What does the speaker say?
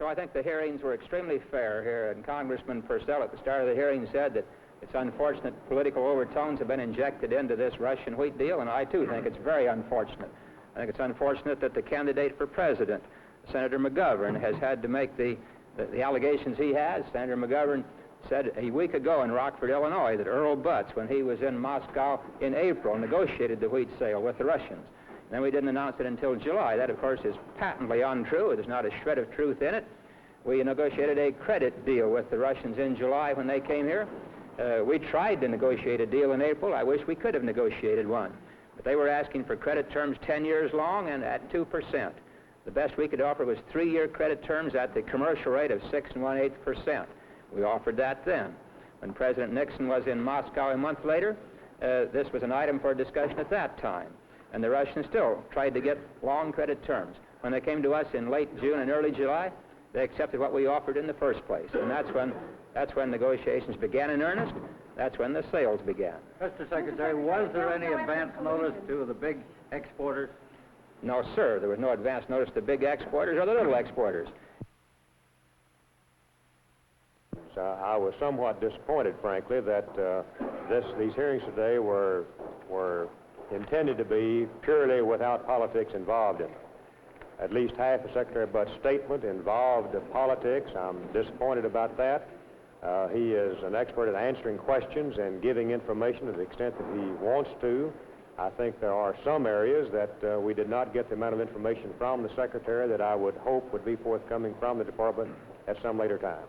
So I think the hearings were extremely fair here, and Congressman Purcell at the start of the hearing said that it's unfortunate political overtones have been injected into this Russian wheat deal, and I too think it's very unfortunate. I think it's unfortunate that the candidate for president, Senator McGovern, has had to make the allegations he has. Senator McGovern said a week ago in Rockford, Illinois, that Earl Butz, when he was in Moscow in April, negotiated the wheat sale with the Russians. And then we didn't announce it until July. That, of course, is patently untrue. There's not a shred of truth in it. We negotiated a credit deal with the Russians in July when they came here. We tried to negotiate a deal in April. I wish we could have negotiated one. But they were asking for credit terms 10 years long and at 2%. The best we could offer was 3-year credit terms at the commercial rate of 6 1/8%. We offered that then. When President Nixon was in Moscow a month later, this was an item for discussion at that time. And the Russians still tried to get long credit terms. When they came to us in late June and early July, they accepted what we offered in the first place. And that's when negotiations began in earnest. That's when the sales began. Mr. Secretary, was there any advance notice to the big exporters? No, sir. There was no advance notice to the big exporters or the little exporters. I was somewhat disappointed, frankly, that these hearings today were intended to be purely without politics involved in them. At least half of Secretary Butz's statement involved politics. I'm disappointed about that. He is an expert at answering questions and giving information to the extent that he wants to. I think there are some areas that we did not get the amount of information from the Secretary that I would hope would be forthcoming from the Department at some later time.